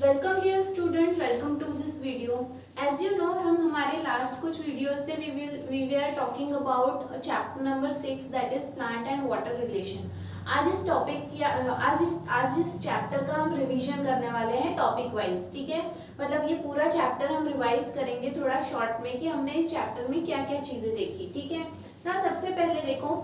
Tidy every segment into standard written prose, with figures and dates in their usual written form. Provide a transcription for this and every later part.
Welcome dear student, welcome to this video. As you know, हम हमारे last कुछ videos से we are talking about chapter number 6 that is plant and water relation. आज इस topic या आज इस चैप्टर का हम रिवीजन करने वाले हैं टॉपिक वाइज। ठीक है, मतलब ये पूरा चैप्टर हम रिवाइज करेंगे थोड़ा शॉर्ट में कि हमने इस चैप्टर में क्या क्या चीजें देखी। ठीक है ना, सबसे पहले देखो,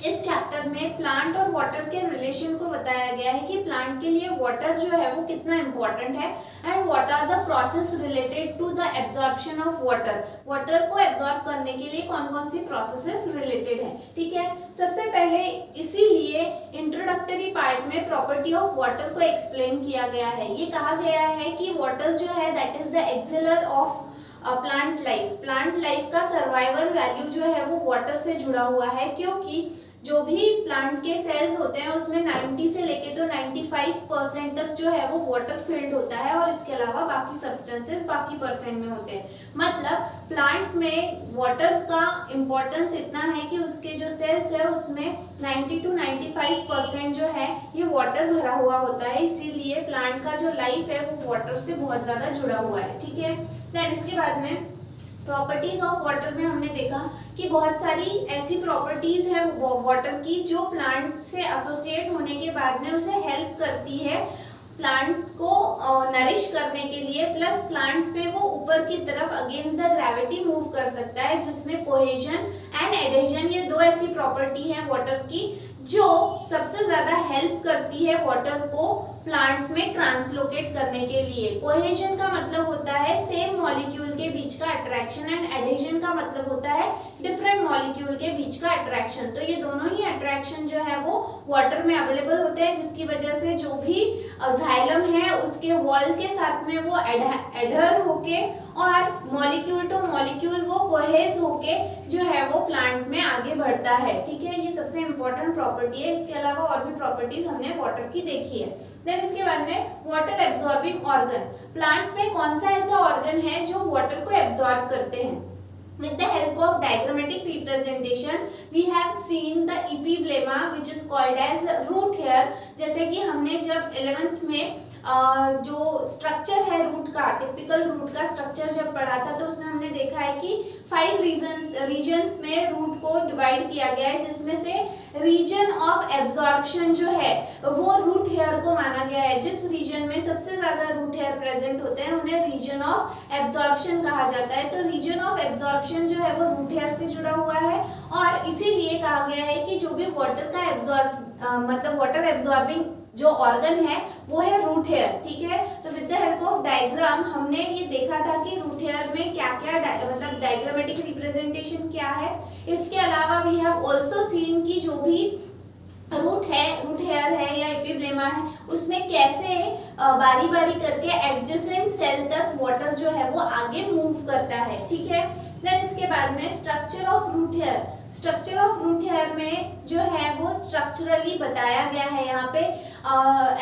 इस चैप्टर में प्लांट और वाटर के रिलेशन को बताया गया है कि प्लांट के लिए वाटर जो है वो कितना इंपॉर्टेंट है and what are the process related to the absorption of water. Water को एब्जॉर्ब करने के लिए कौन कौन सी प्रोसेसेस रिलेटेड है। ठीक है, सबसे पहले इसीलिए इंट्रोडक्टरी पार्ट में प्रॉपर्टी ऑफ वाटर को एक्सप्लेन किया गया है। ये कहा गया है कि वाटर जो है that is the एक्सिलर of plant life. Plant life का सर्वाइवल वैल्यू जो है वो वाटर से जुड़ा हुआ है, क्योंकि जो भी प्लांट के सेल्स होते हैं उसमें 90 से लेके तो 95% तक जो है वो वाटर फिल्ड होता है और इसके अलावा बाकी सब्सटेंसेस बाकी परसेंट में होते हैं। मतलब प्लांट में वाटर का इम्पोर्टेंस इतना है कि उसके जो सेल्स है उसमें 90 to 95% जो है ये वाटर भरा हुआ होता है, इसीलिए प्लांट का जो लाइफ है वो वाटर से बहुत ज्यादा जुड़ा हुआ है। ठीक है, देन इसके बाद में प्रॉपर्टीज ऑफ वाटर में हमने देखा कि बहुत सारी ऐसी प्रॉपर्टीज है वाटर की जो प्लांट से एसोसिएट होने के बाद में उसे हेल्प करती है प्लांट को नरिश करने के लिए, प्लस प्लांट पे वो ऊपर की तरफ अगेंस्ट द ग्रेविटी मूव कर सकता है, जिसमें कोहेजन एंड एडेजन ये दो ऐसी प्रॉपर्टी है वाटर की जो सबसे ज्यादा हेल्प करती है वाटर को प्लांट में ट्रांसलोकेट करने के लिए। कोहेजन का मतलब होता है सेम मॉलिक्यूल के बीच का अट्रैक्शन एंड एडेजन का मतलब होता है डिफरेंट मॉलिक्यूल के बीच का अट्रैक्शन। तो ये दोनों ही अट्रैक्शन जो है वो वाटर में अवेलेबल होते हैं, जिसकी वजह से जो भी जाइलम है उसके वॉल के साथ में वो एडर होके और मॉलिक्यूल टू मॉलिक्यूल वो कोहेज होके जो है वो प्लांट में आगे बढ़ता है। ठीक है, ये सबसे इंपॉर्टेंट प्रॉपर्टी है। इसके अलावा और भी प्रॉपर्टीज हमने वाटर की देखी है। देन इसके बाद में वाटर एब्जॉर्बिंग ऑर्गन। प्लांट में कौन सा ऐसा ऑर्गन है जो वाटर को एब्जॉर्ब करते हैं। With the help of diagrammatic representation, we have seen the epiblema which is called as root hair। जैसे कि हमने जब 11th में जो स्ट्रक्चर है रूट का, टिपिकल रूट का स्ट्रक्चर जब पढ़ा था तो उसमें हमने देखा है कि 5 रीजन्स में रूट को डिवाइड किया गया है, जिसमें से रीजन ऑफ एब्जॉर्प्शन जो है वो रूट हेयर को माना गया है। जिस रीजन में सबसे ज्यादा रूट हेयर प्रेजेंट होते हैं उन्हें रीजन ऑफ एब्जॉर्प्शन कहा जाता है। तो रीजन ऑफ एब्जॉर्प्शन जो है वो रूट हेयर से जुड़ा हुआ है और इसीलिए कहा गया है कि जो भी वाटर का मतलब वाटर एब्जॉर्बिंग जो ऑर्गन है वो है रूट हेयर। ठीक है, तो with the help of diagram हमने ये देखा था कि रूट हेयर में क्या क्या मतलब डायग्रामेटिक रिप्रेजेंटेशन क्या है। इसके अलावा वी हैव आल्सो सीन कि जो भी रूट हेयर है या एपिब्लेमा है उसमें कैसे बारी बारी करके एडजेसेंट सेल तक वाटर जो है वो आगे मूव करता है। ठीक है, देन इसके बाद में structure of root hair. Structure of root hair में जो है वो स्ट्रक्चरली बताया गया है। यहाँ पे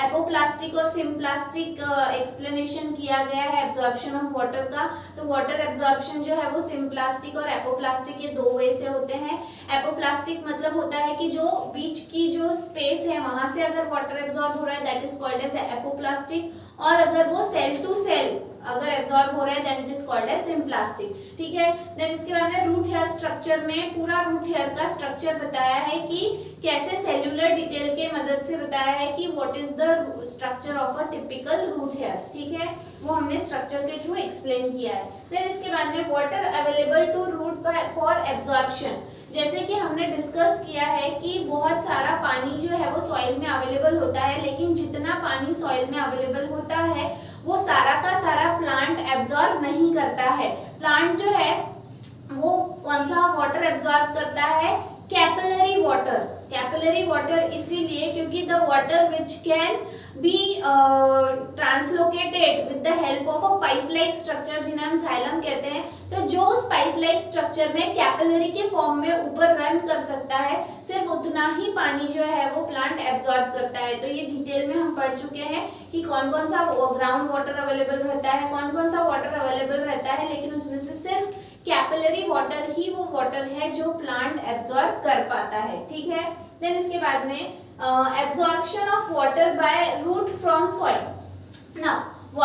एपोप्लास्टिक और सिम्प्लास्टिक एक्सप्लेनेशन किया गया है एब्जॉर्प्शन ऑफ वाटर का। तो वाटर एब्जॉर्प्शन जो है वो सिम्प्लास्टिक और एपोप्लास्टिक ये दो वे से होते हैं। एपोप्लास्टिक मतलब होता है कि जो बीच की जो स्पेस है वहां से अगर वाटर एब्जॉर्ब हो रहा है that is called as apoplastic, और अगर वो सेल टू सेल अगर एब्जॉर्ब हो रहा है then it is called as symplastic. ठीक है, देन इसके बाद में रूट हेयर स्ट्रक्चर में पूरा रूट हेयर का स्ट्रक्चर बताया है कि कैसे सेल्यूलर डिटेल के मदद से बताया है कि what is the structure of a typical root hair. ठीक है, वो हमने स्ट्रक्चर के थ्रू एक्सप्लेन किया है। देन इसके बाद में water available to root for absorption. जैसे कि हमने डिस्कस किया है कि बहुत सारा पानी जो है वो सॉइल में अवेलेबल होता है, लेकिन जितना पानी सॉइल में अवेलेबल होता है वो सारा का सारा प्लांट एब्जॉर्ब नहीं करता है। प्लांट जो है वो कौन सा वाटर एब्जॉर्ब करता है, कैपिलरी वाटर। कैपिलरी वाटर इसीलिए क्योंकि the water which can be translocated with the help of a pipe like structure जिन्हें हम जाइलम कहते हैं। तो जो उस पाइप लाइक स्ट्रक्चर में कैपिलरी के फॉर्म में ऊपर रन कर सकता है, सिर्फ उतना ही पानी जो है वो प्लांट एब्जॉर्ब करता है। तो ये डिटेल में हम पढ़ चुके हैं कि कौन कौन सा ग्राउंड वाटर अवेलेबल रहता है, कौन कौन सा वाटर अवेलेबल रहता है, लेकिन उसमें से सिर्फ कैपिलरी वाटर ही वो वाटर है जो प्लांट एब्जॉर्ब कर पाता है। ठीक है, देन इसके बाद में absorption of water by root from soil. Now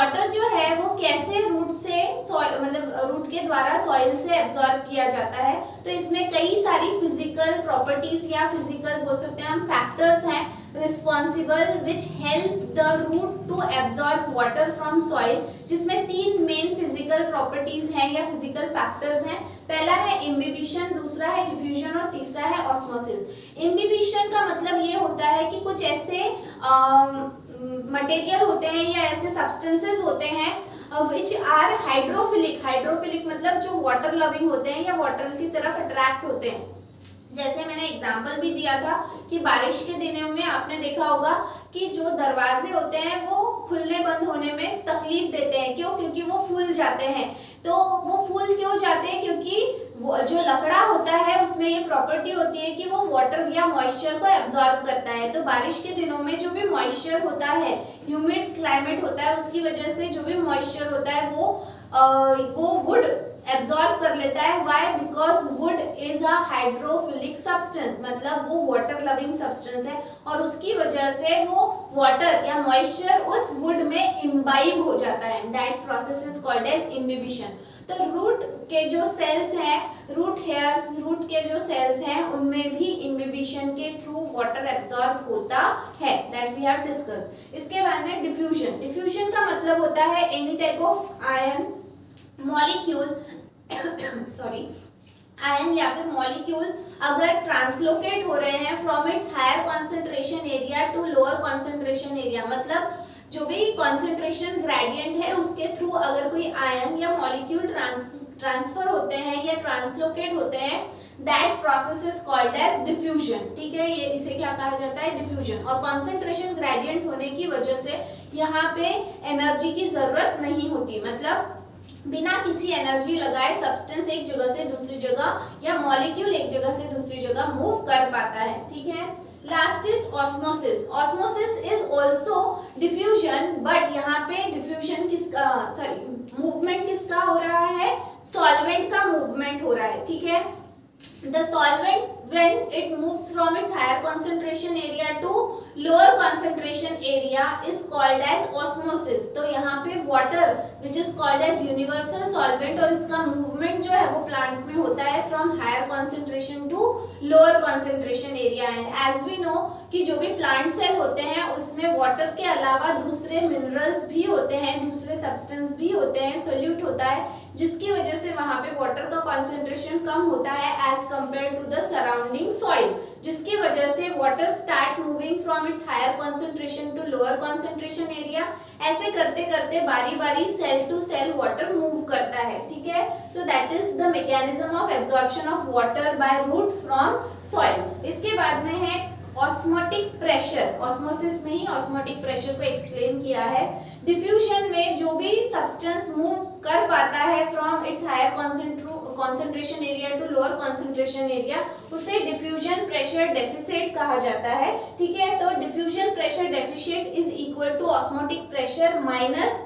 के द्वारा सॉइल से एब्जॉर्ब किया जाता है। तो इसमें कई सारी फिजिकल प्रॉपर्टीज या फिजिकल बोल सकते हैं हम फैक्टर्स हैं responsible which help the root to absorb water from soil, जिसमें 3 मेन फिजिकल प्रॉपर्टीज हैं या फिजिकल फैक्टर्स हैं। पहला है इम्बिबिशन, दूसरा है डिफ्यूजन और तीसरा है ऑस्मोसिस। इम्बिबिशन का मतलब ये होता है कि कुछ ऐसे मटेरियल होते हैं या ऐसे सब्सटेंसेस होते हैं विच आर हाइड्रोफिलिक। हाइड्रोफिलिक मतलब जो वाटर लविंग होते हैं या वाटर की तरफ अट्रैक्ट होते हैं। जैसे मैंने एग्जांपल भी दिया था कि बारिश के दिनों में आपने देखा होगा कि जो दरवाजे होते हैं वो खुलने बंद होने में तकलीफ देते हैं। क्यों? क्योंकि वो फूल जाते हैं। तो वो फूल क्यों जाते हैं? क्योंकि वो जो लकड़ा होता है उसमें ये प्रॉपर्टी होती है कि वो वाटर या मॉइस्चर को एब्जॉर्ब करता है। तो बारिश के दिनों में जो भी मॉइस्चर होता है, ह्यूमिड क्लाइमेट होता है, उसकी वजह से जो भी मॉइस्चर होता है वो वुड एब्जॉर्ब कर लेता है। Why? Because would is a hydrophilic substance, मतलब वो वाटर लविंग सब्सटेंस है और उसकी वजह से वो वाटर या मॉइस्चर उस वुड में इम्बाइब हो जाता है। That process is called as imbibition. तो रूट के जो सेल्स हैं, रूट हेयर्स, रूट के जो सेल्स हैं उनमें भी इम्बिबिशन के थ्रू वाटर एब्जॉर्ब होता है। That we have discuss. इसके बाद में डिफ्यूजन। डिफ्यूजन का मतलब होता है any type of ion molecule sorry ion या फिर मॉलिक्यूल अगर ट्रांसलोकेट हो रहे हैं from its higher concentration area to lower concentration area, मतलब जो भी कॉन्सेंट्रेशन ग्रेडियंट है उसके थ्रू अगर कोई आयन या मॉलिक्यूल ट्रांसफर होते हैं या ट्रांसलोकेट होते हैं, that process is called as diffusion. ठीक है, ये इसे क्या कहा जाता है? डिफ्यूजन। और कॉन्सेंट्रेशन ग्रेडियंट होने की वजह से यहाँ पे एनर्जी की जरूरत नहीं होती, मतलब बिना किसी एनर्जी लगाए सब्सटेंस एक जगह से दूसरी जगह या मॉलिक्यूल एक जगह से दूसरी जगह मूव कर पाता है। ठीक है। Last is osmosis. Osmosis is also diffusion, but यहाँ पे डिफ्यूजन किसका, सॉरी मूवमेंट किसका हो रहा है? सॉल्वेंट का मूवमेंट हो रहा है। ठीक है। The solvent when it moves from its higher concentration area to lower concentration area is called as osmosis। तो यहाँ पे water which is called as universal solvent और इसका movement जो है वो plant में होता है from higher concentration to lower concentration area। and as we know कि जो भी plant cell होते हैं उसमें water के अलावा दूसरे minerals भी होते हैं, दूसरे substance भी होते हैं, solute होता है, जिसकी वजह से वहां पे वाटर का कॉन्सेंट्रेशन कम होता है as compare to the surrounding soil, जिसकी वजह से water start moving from its higher concentration to lower concentration area. ऐसे करते करते बारी बारी cell to cell water move करता है। ठीक है। So that is the mechanism of absorption of water by root from soil. इसके बाद में है ऑस्मोटिक प्रेशर। ऑस्मोसिस में ही ऑस्मोटिक प्रेशर को एक्सप्लेन किया है। डिफ्यूजन में जो भी सब्सटेंस मूव कर पाता है from its higher concentration area to lower concentration area, उसे डिफ्यूजन प्रेशर डेफिसिट कहा जाता है। ठीक है। तो diffusion pressure deficit is equal to osmotic pressure minus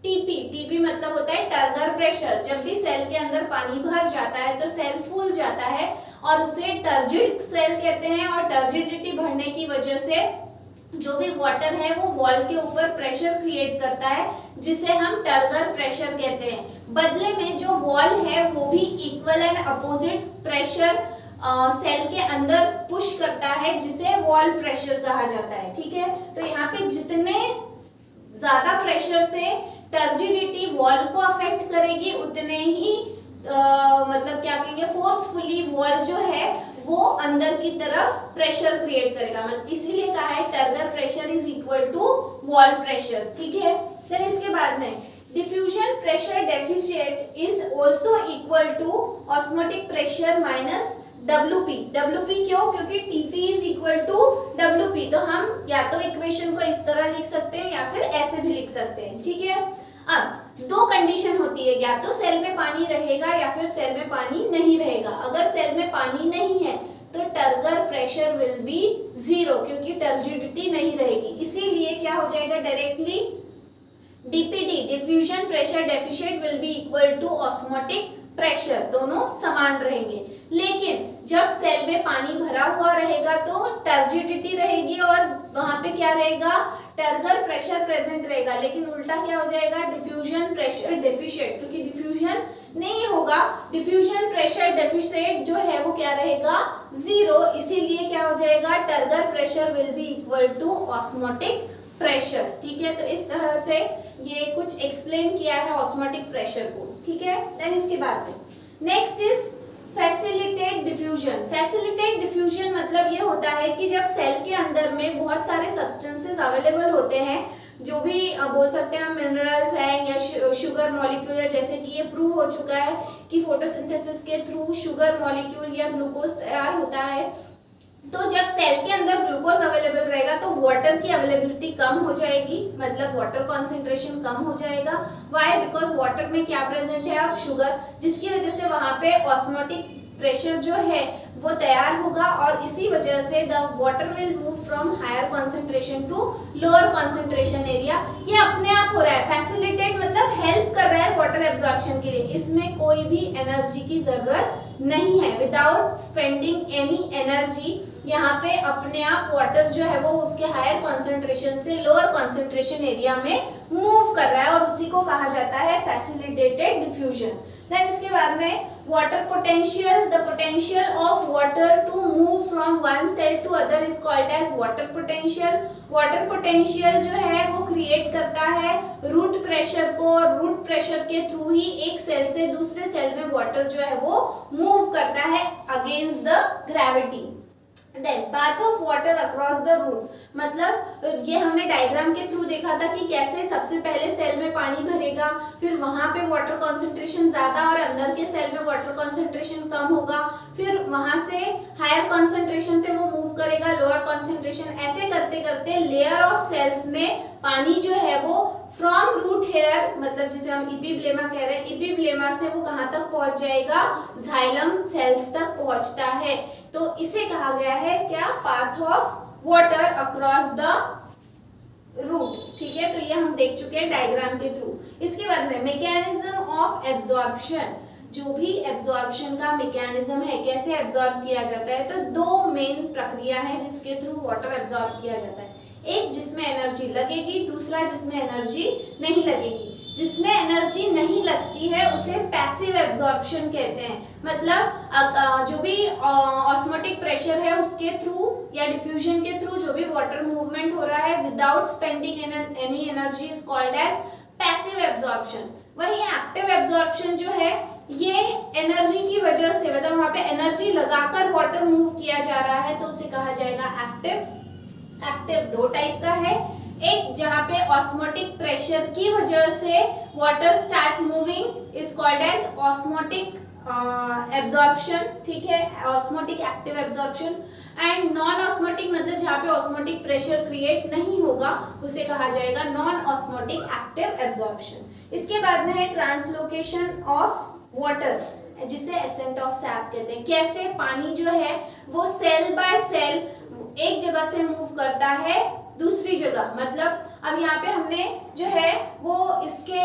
TP. TP मतलब होता है टर्गर प्रेशर। जब भी सेल के अंदर पानी भर जाता है तो सेल फूल जाता है और उसे टर्जिड सेल कहते हैं, और टर्जिडिटी बढ़ने की वजह से जो भी वाटर है वो वॉल के ऊपर प्रेशर क्रिएट करता है, जिसे हम टर्गर प्रेशर कहते हैं। बदले में जो वॉल है वो भी equal and opposite pressure cell के अंदर पुश करता है, जिसे वॉल प्रेशर कहा जाता है। ठीक है। तो यहाँ पे जितने ज्यादा प्रेशर से टर्जिडिटी वॉल को अफेक्ट करेगी उतने ही मतलब क्या कहेंगे फोर्सफुली वॉल जो है वो अंदर की तरफ प्रेशर क्रिएट करेगा। मतलब इसीलिए कहा है turgor pressure is equal to wall pressure. ठीक है। फिर इसके बाद में diffusion pressure deficit is also equal to osmotic pressure minus WP। WP क्यों? क्योंकि TP is equal to WP। तो हम या तो इक्वेशन को इस तरह लिख सकते हैं या फिर ऐसे भी लिख सकते हैं। ठीक है। अब दो कंडीशन होती है, या तो सेल में पानी रहेगा या फिर सेल में पानी नहीं रहेगा। अगर सेल में पानी नहीं है तो टर्गर प्रेशर विल बी 0, क्योंकि टर्जिडिटी नहीं रहेगी। इसीलिए क्या हो जाएगा directly DPD diffusion pressure deficit will be equal to osmotic pressure, दोनों समान रहेंगे। लेकिन जब सेल में पानी भरा हुआ रहेगा तो टर्जिडिटी रहेगी और वहां पे क्या रहेगा? टर्गर प्रेशर प्रेजेंट रहेगा। लेकिन उल्टा क्या हो जाएगा? डिफ्यूजन प्रेशर डेफिशिएंट, क्योंकि डिफ्यूजन नहीं होगा, डिफ्यूजन प्रेशर डेफिसिट जो है वो क्या रहेगा, 0। इसीलिए क्या हो जाएगा, turgor pressure will be equal to osmotic pressure. ठीक है, तो इस तरह से ये कुछ एक्सप्लेन किया है ऑस्मोटिक प्रेशर को। ठीक है, देन इसके बाद में next is facilitate diffusion. Facilitate diffusion मतलब ये होता है कि जब सेल के अंदर में बहुत सारे सब्सटेंसेस अवेलेबल होते हैं, जो भी बोल सकते हैं हम मिनरल्स हैं या शुगर मॉलिक्यूल है, जैसे कि ये प्रूव हो चुका है कि फोटोसिंथेसिस के थ्रू शुगर मॉलिक्यूल या ग्लूकोज तैयार होता है। तो जब सेल के अंदर ग्लूकोज अवेलेबल रहेगा तो वाटर की अवेलेबिलिटी कम हो जाएगी, मतलब वाटर कॉन्सेंट्रेशन कम हो जाएगा। व्हाई? बिकॉज वाटर में क्या प्रेजेंट है, अब शुगर, जिसकी वजह से वहां पे ऑस्मोटिक प्रेशर जो है वो तैयार होगा और इसी वजह से the water will move from higher concentration to lower concentration area. ये अपने आप हो रहा है। फैसिलिटेट मतलब हेल्प कर रहा है वाटर एब्जॉर्प्शन के लिए, इसमें कोई भी एनर्जी की जरूरत नहीं है। विदाउट स्पेंडिंग एनी एनर्जी यहाँ पे अपने आप वाटर जो है वो उसके हायर कॉन्सेंट्रेशन से लोअर कॉन्सेंट्रेशन एरिया में मूव कर रहा है और उसी को कहा जाता है फैसिलिटेटेड डिफ्यूजन। देन इसके बाद में water potential, the potential of water to move from one cell to other is called as water potential. Water potential जो है वो क्रिएट करता है रूट प्रेशर को, और रूट प्रेशर के थ्रू ही एक सेल से दूसरे सेल में वाटर जो है वो मूव करता है against the gravity. Then path of water across the root, मतलब ये हमने डायग्राम के थ्रू देखा था कि कैसे सबसे पहले सेल में पानी भरेगा, फिर वहां पे वाटर कॉन्सेंट्रेशन ज्यादा और अंदर के सेल में वाटर कॉन्सेंट्रेशन कम होगा, फिर वहां से हायर कॉन्सेंट्रेशन से वो मूव करेगा लोअर कॉन्सेंट्रेशन। ऐसे करते करते लेयर ऑफ सेल्स में पानी जो है वो फ्रॉम रूट हेयर, मतलब जिसे हम इपिब्लेमा कह रहे हैं, इपिब्लेमा से वो कहां तक पहुंच जाएगा, जाइलम सेल्स तक पहुंचता है। तो इसे कहा गया है क्या, path of water across the root. ठीक है, तो ये हम देख चुके हैं डायग्राम के थ्रू। इसके बाद में मैकेनिज्म ऑफ एब्जॉर्प्शन, जो भी एब्जॉर्प्शन का मैकेनिज्म है, कैसे एब्जॉर्ब किया जाता है, तो दो मेन प्रक्रिया है जिसके थ्रू वाटर एब्जॉर्ब किया जाता है। एक जिसमें एनर्जी लगेगी, दूसरा जिसमें एनर्जी नहीं लगेगी। जिसमें एनर्जी नहीं लगती है उसे पैसिव एब्जॉर्प्शन कहते हैं। मतलब जो भी ऑस्मोटिक प्रेशर है उसके थ्रू या डिफ्यूजन के थ्रू जो भी वाटर मूवमेंट हो रहा है without spending any energy is called as passive absorption. वही एक्टिव एब्जॉर्प्शन जो है ये एनर्जी की वजह से, मतलब वहां पे एनर्जी लगाकर वाटर मूव किया जा रहा है, तो उसे कहा जाएगा एक्टिव। एक्टिव दो टाइप का है, एक जहां पे ऑस्मोटिक प्रेशर की वजह से water start moving is called as osmotic absorption. ठीक है, osmotic active absorption. And non osmotic मतलब जहां पे ऑस्मोटिक प्रेशर क्रिएट नहीं होगा उसे कहा जाएगा नॉन ऑस्मोटिक एक्टिव एब्जॉर्प्शन। इसके बाद में है ट्रांसलोकेशन ऑफ वाटर, जिसे एसेंट ऑफ सैप कहते हैं। कैसे पानी जो है वो सेल बाय सेल एक जगह से मूव करता है दूसरी जगह। मतलब अब यहाँ पे हमने जो है वो इसके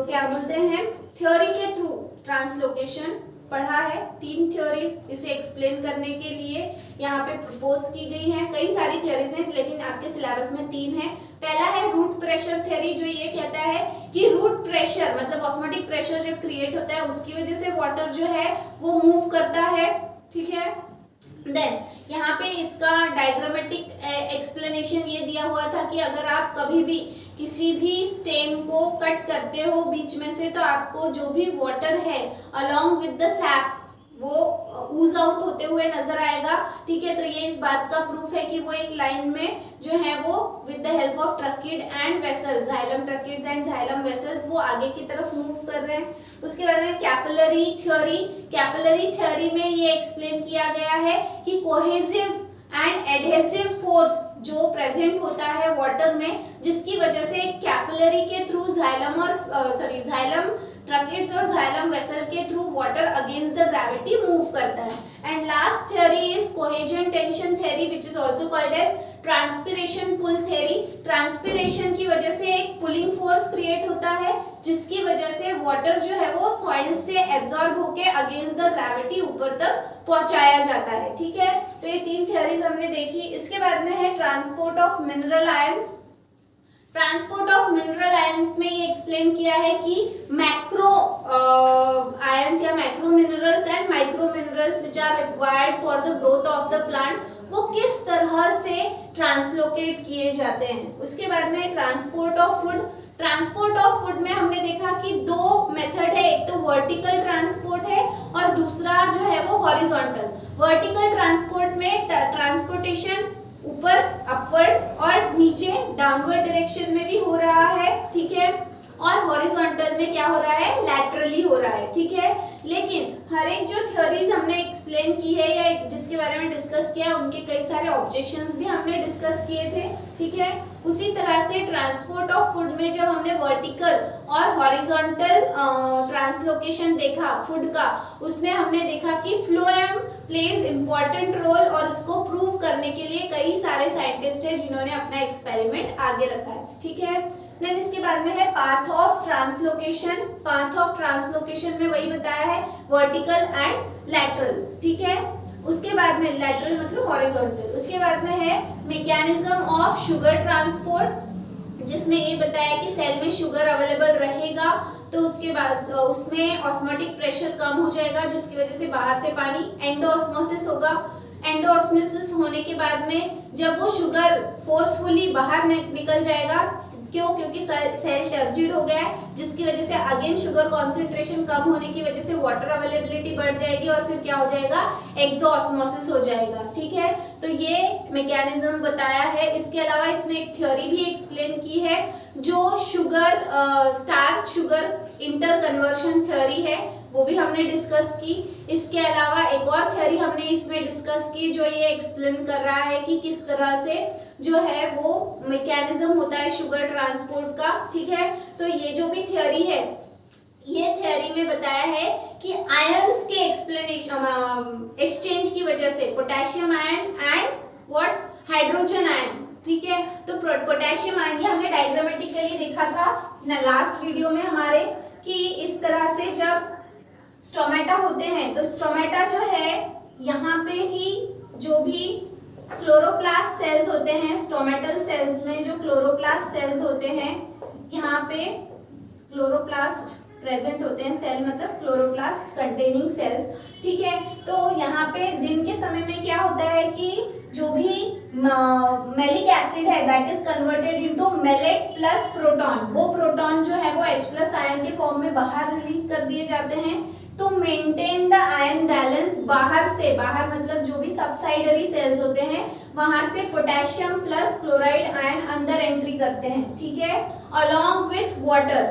क्या बोलते हैं, थ्योरी के थ्रू ट्रांसलोकेशन पढ़ा है। 3 थ्योरीज इसे एक्सप्लेन करने के लिए यहाँ पे प्रपोज की गई हैं। कई सारी थ्योरीज हैं लेकिन आपके सिलेबस में 3 है। पहला है रूट प्रेशर थ्योरी, जो ये कहता है कि रूट प्रेशर मतलब ऑस्मोटिक प्रेशर जब क्रिएट होता है उसकी वजह से वाटर जो है वो मूव करता है। ठीक है, देन यहाँ पे इसका डायग्रामेटिक एक्सप्लेनेशन ये दिया हुआ था कि अगर आप कभी भी किसी भी स्टेम को कट करते हो बीच में से, तो आपको जो भी वाटर है अलोंग विद द सैप वो ऊज आउट होते हुए नजर आएगा। ठीक है, तो ये इस बात का प्रूफ है कि वो एक लाइन में जो है वो with the help of tracheid and vessels, xylem tracheids and xylem vessels, वो आगे की तरफ मूव कर रहे हैं। उसके बाद में कैपिलरी थ्योरी, कैपिलरी थ्योरी में ये एक्सप्लेन किया गया है कि कोहेसिव एंड एडहेसिव फोर्स जो प्रेजेंट होता है वाटर में, जिसकी वजह से कैपिलरी के थ्रू जाइलम और जाइलम ट्रकिड्स और जाइलम वेसल के through water against the gravity move करता है। And last theory is cohesion tension theory which is also called as transpiration pull theory. Transpiration की वजह से एक पुलिंग फोर्स क्रिएट होता है जिसकी वजह से वाटर जो है वो सॉइल से एब्जॉर्ब होके अगेंस्ट द ग्रेविटी ऊपर तक पहुंचाया जाता है। ठीक है, तो ये 3 थ्योरीज हमने देखी। इसके बाद में है transport of mineral ions. Transport of mineral ions में ये एक्सप्लेन किया है कि मैक्रो आयंस या macro minerals and micro minerals which are required for the growth of the plant, वो किस तरह से ट्रांसलोकेट किए जाते हैं। उसके बाद में transport of food. Transport of food में हमने देखा कि दो मेथड है, एक तो वर्टिकल ट्रांसपोर्ट है और दूसरा जो है वो हॉरिजॉन्टल। वर्टिकल ट्रांसपोर्ट में ट्रांसपोर्टेशन ऊपर अपवर्ड और नीचे डाउनवर्ड डायरेक्शन में भी हो रहा है, ठीक है, और हॉरिजॉन्टल में क्या हो रहा है, लैटरली हो रहा है, ठीक है। लेकिन हर एक जो थ्योरीज हमने एक्सप्लेन की है या जिसके बारे में डिस्कस किया, उनके कई सारे ऑब्जेक्शंस भी हमने डिस्कस किए थे, ठीक है। उसी तरह से ट्रांसपोर्ट ऑफ फूड में जब हमने वर्टिकल और हॉरिजॉन्टल ट्रांसलोकेशन देखा फूड का, उसमें हमने देखा कि फ्लोएम प्लेज इंपॉर्टेंट रोल और उसको प्रूव करने के लिए कई सारे साइंटिस्ट हैं जिन्होंने अपना एक्सपेरिमेंट आगे रखा है, ठीक है। देन इसके बाद में है path of translocation. Path of translocation में वही बताया है, वर्टिकल एंड लैटरल, ठीक है। उसके बाद में लैटरल मतलब हॉरिजॉन्टल। उसके बाद में है मैकेनिज्म ऑफ शुगर ट्रांसपोर्ट, जिसमें ये बताया कि सेल में शुगर अवेलेबल रहेगा तो उसके बाद उसमें ऑस्मोटिक प्रेशर कम हो जाएगा, जिसकी वजह से बाहर से पानी एंडोऑस्मोसिस होगा। एंडोऑस्मोसिस होने के बाद में जब वो शुगर फोर्सफुली बाहर निकल जाएगा, क्यों, क्योंकि सेल टर्जिड हो गया है, जिसकी वजह से अगेन शुगर कॉन्सेंट्रेशन कम होने की वजह से वाटर अवेलेबिलिटी बढ़ जाएगी और फिर क्या हो जाएगा, एक्सोऑस्मोसिस हो जाएगा, ठीक है। तो ये मैकेनिज्म बताया है। इसके अलावा इसमें एक थ्योरी भी एक्सप्लेन की है जो sugar starch sugar inter conversion theory है, वो भी हमने डिस्कस की। इसके अलावा एक और थ्योरी हमने इसमें डिस्कस की जो ये एक्सप्लेन कर रहा है कि किस तरह से जो है वो मैकेनिज्म होता है शुगर ट्रांसपोर्ट का, ठीक है। तो ये जो भी थ्योरी है, ये थ्योरी में बताया है कि आयंस के एक्सचेंज की वजह से potassium ion and what hydrogen ion, ठीक है। तो पोटेशियम आयन ये हमने डायग्रामेटिकली देखा था ना लास्ट वीडियो में हमारे, कि इस तरह से जब स्टोमेटा होते हैं तो स्टोमेटा जो है यहाँ पे ही जो भी क्लोरोप्लास्ट सेल्स होते हैं, स्टोमेटल सेल्स में जो क्लोरोप्लास्ट सेल्स होते हैं, यहाँ पे क्लोरोप्लास्ट प्रेजेंट होते हैं। सेल मतलब क्लोरोप्लास्ट कंटेनिंग सेल्स, ठीक है। तो यहाँ पे दिन के समय में क्या होता है कि जो भी मेलिक एसिड है that is converted into malate plus proton, वो प्रोटॉन जो है वो H+ आयन के फॉर्म में बाहर रिलीज कर दिए जाते हैं to maintain the ion balance. बाहर से, बाहर मतलब जो भी सबसाइडरी सेल्स होते हैं वहां से पोटेशियम प्लस क्लोराइड आयन अंदर एंट्री करते हैं, ठीक है, अलोंग विथ वाटर।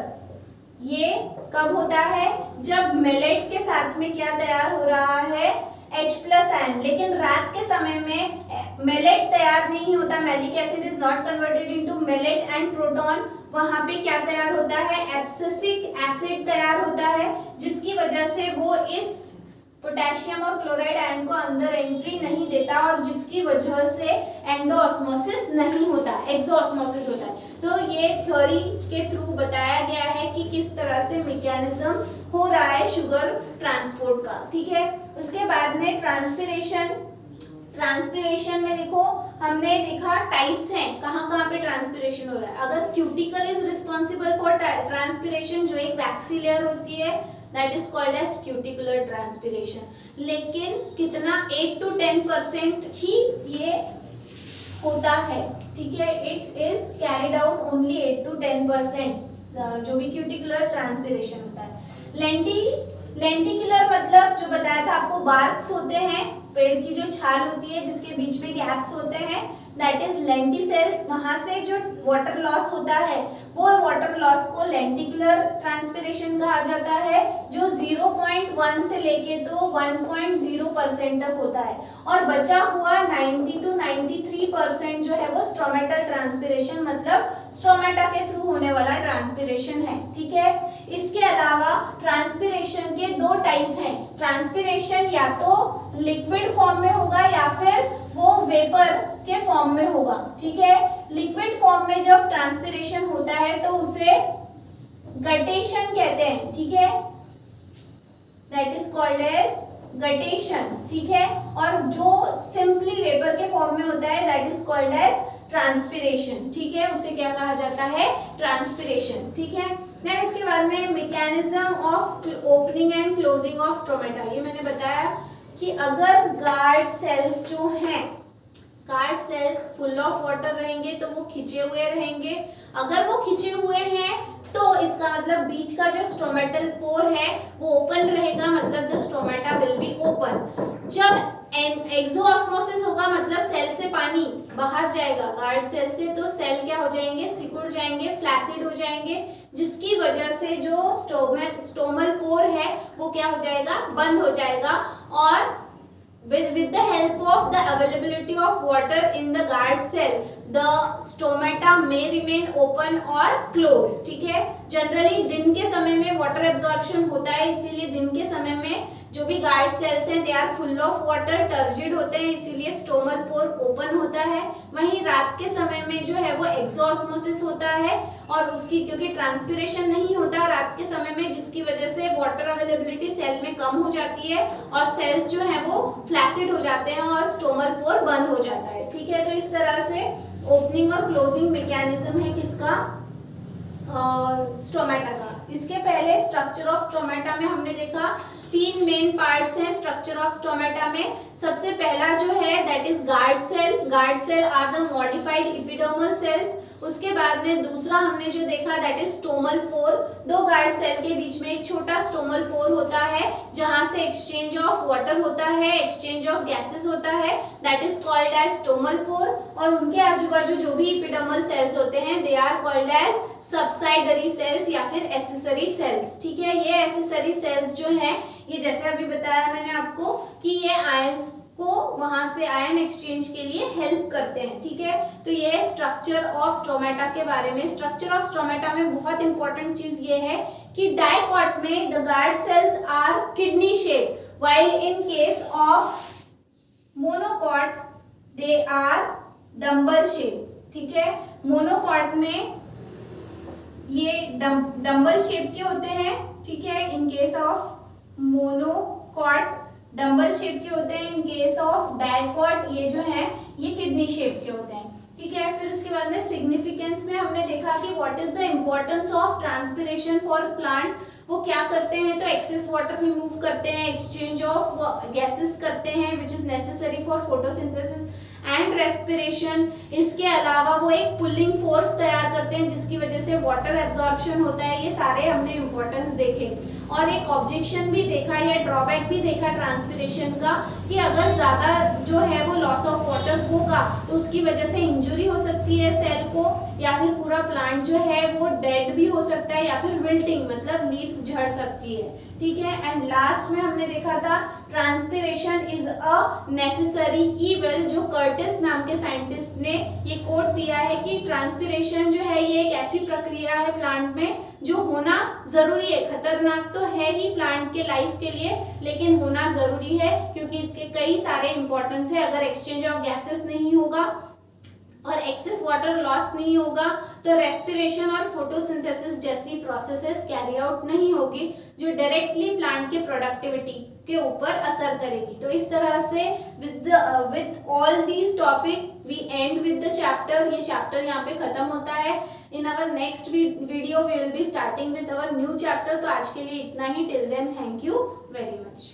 ये कब होता है, जब मेलेट के साथ में क्या तैयार हो रहा है, H+ आयन। लेकिन रात के समय में मेलेट तैयार नहीं होता, malic acid is not converted into malate and proton. वहां पे क्या तैयार होता है, एब्सिसिक एसिड तैयार होता है, जिसकी वजह से वो इस पोटेशियम और क्लोराइड आयन को अंदर एंट्री नहीं देता और जिसकी वजह से एंडोऑस्मोसिस नहीं होता, एक्सोऑस्मोसिस होता है। तो ये थ्योरी के थ्रू बताया गया है कि किस तरह से मैकेनिज्म हो रहा है शुगर ट्रांसपोर्ट का, ठीक है। उसके बाद में ट्रांसपिरेशन। ट्रांसपिरेशन में देखो हमने देखा टाइप्स हैं, कहाँ कहाँ पे ट्रांसपिरेशन हो रहा है। अगर cuticle is responsible for transpiration, जो एक वैक्सी लेयर होती है that is called as cuticular transpiration. लेकिन कितना 8 to 10% ही ये होता है, ठीक है। It is carried out only 8 to 10% जो भी क्यूटिकुलर ट्रांसपिरेशन होता है। लेंटिकुलर मतलब जो बताया था आपको, बार्क्स होते हैं, पेड़ की जो छाल होती है जिसके बीच में गैप्स होते हैं, दैट इज लेंटिसेल्स। वहां से जो वाटर लॉस होता है वो वाटर लॉस को लेंटिकुलर ट्रांसपिरेशन कहा जाता है, जो 0.1 से लेके तो 1.0% तक होता है। और बचा हुआ 90 to 93% जो है वो स्ट्रोमेटल ट्रांसपिरेशन मतलब स्ट्रोमेटा के थ्रू होने वाला ट्रांसपिरेशन है, ठीक है। इसके अलावा ट्रांसपिरेशन के दो टाइप हैं। ट्रांसपिरेशन या तो लिक्विड फॉर्म में होगा या फिर वो वेपर के फॉर्म में होगा, ठीक है। लिक्विड फॉर्म में जब ट्रांसपिरेशन होता है तो उसे गटेशन कहते हैं, ठीक है, that is called as guttation, ठीक है। और जो सिंपली वेपर के फॉर्म में होता है that is called as transpiration, ठीक है, उसे क्या कहा जाता है, ट्रांसपिरेशन, ठीक है। देन इसके बाद में mechanism of opening and closing of stomata. ये मैंने बताया कि अगर गार्ड सेल्स जो हैं, guard cells full of water रहेंगे तो वो खिंचे हुए रहेंगे। अगर वो खिंचे हुए हैं तो इसका मतलब बीच का जो स्टोमेटल पोर है वो ओपन रहेगा, मतलब the stomata will be open. जब एक्सोऑस्मोसिस होगा मतलब सेल से पानी बाहर जाएगा गार्ड सेल से, तो सेल क्या हो जाएंगे, सिकुड़ जाएंगे, फ्लैसिड हो जाएंगे, जिसकी वजह से जो स्टोमल पोर है वो क्या हो जाएगा, बंद हो जाएगा। और with the help of the availability of water in the guard cell, the stomata may remain open or closed, ठीक है। जनरली दिन के समय में वाटर एब्जॉर्प्शन होता है, इसीलिए दिन के समय में जो भी गार्ड सेल्स हैं they are full of water, turgid होते हैं, इसीलिए स्टोमल पोर ओपन होता है। वहीं रात के समय में जो है वो एक्सोऑस्मोसिस होता है और उसकी क्योंकि ट्रांसपिरेशन नहीं होता रात के समय में, जिसकी वजह से वाटर अवेलेबिलिटी सेल में कम हो जाती है और सेल्स जो है वो फ्लैसिड हो जाते हैं और स्टोमल पोर बंद हो जाता है, ठीक है। तो इस तरह से ओपनिंग और क्लोजिंग मैकेनिज्म है किसका, स्टोमेटा का। इसके पहले स्ट्रक्चर ऑफ स्टोमेटा में हमने देखा 3 मेन पार्ट्स हैं स्ट्रक्चर ऑफ स्टोमेटा में। सबसे पहला जो है that is guard cell. Guard cell are the modified epidermal cells. उसके बाद में दूसरा हमने जो देखा दैट इज स्टोमल पोर। दो गार्ड सेल के बीच में एक छोटा स्टोमल पोर होता है जहां से एक्सचेंज ऑफ वाटर होता है, एक्सचेंज ऑफ गैसेस होता है, that is called as stromal पोर। और उनके आजू बाजू जो भी एपिडर्मल सेल्स होते हैं they are called as subsidiary cells या फिर एसेसरी सेल्स, ठीक है। ये एसेसरी सेल्स जो है ये जैसे अभी बताया मैंने आपको कि ये आयंस को वहां से आयन एक्सचेंज के लिए हेल्प करते हैं, ठीक है। तो ये है स्ट्रक्चर ऑफ स्टोमेटा के बारे में। स्ट्रक्चर ऑफ स्टोमेटा में बहुत इंपॉर्टेंट चीज ये है कि डाइकॉट में the guard cells are kidney shape, while in case of monocot they are dumbbell shape, ठीक है। मोनोकॉट में ये डंबल शेप के होते हैं, ठीक है। इन case of monocot dumbbell shape के होते हैं, इन केस ऑफ डाइकॉट ये जो है ये किडनी शेप के होते हैं, ठीक है। फिर उसके बाद में सिग्निफिकेंस में हमने देखा कि what is the importance of transpiration for plant. वो क्या करते हैं, तो एक्सेस वाटर रिमूव करते हैं, एक्सचेंज ऑफ गैसेस करते हैं which is necessary for photosynthesis and respiration. इसके अलावा वो एक पुलिंग फोर्स तैयार करते हैं जिसकी वजह से वाटर एब्जॉर्प्शन होता है। ये सारे हमने इंपॉर्टेंस देखे और एक ऑब्जेक्शन भी देखा या ड्रॉबैक भी देखा ट्रांसपिरेशन का कि अगर ज्यादा जो है वो लॉस ऑफ वाटर होगा तो उसकी वजह से इंजुरी हो सकती है सेल को, या फिर पूरा प्लांट जो है वो डेड भी हो सकता है, या फिर विल्टिंग मतलब लीव्स झड़ सकती है, ठीक है। एंड लास्ट में हमने देखा था transpiration is a necessary evil. जो कर्टिस नाम के साइंटिस्ट ने ये कोट दिया है कि ट्रांसपिरेशन जो है ये एक ऐसी प्रक्रिया है प्लांट में जो होना जरूरी है। खतरनाक तो है ही प्लांट के लाइफ के लिए, लेकिन होना जरूरी है क्योंकि इसके कई सारे इंपॉर्टेंस है। अगर एक्सचेंज ऑफ गैसेस नहीं होगा और एक्सेस वाटर लॉस नहीं होगा तो रेस्पिरेशन और फोटोसिंथेसिस जैसी प्रोसेसेस कैरी आउट नहीं होगी जो डायरेक्टली प्लांट के प्रोडक्टिविटी के ऊपर असर करेगी। तो इस तरह से with all these topic we end with the chapter. ये चैप्टर यहाँ पे खत्म होता है। In our next video we will be starting with our new chapter. तो आज के लिए इतना ही। Till then thank you very much.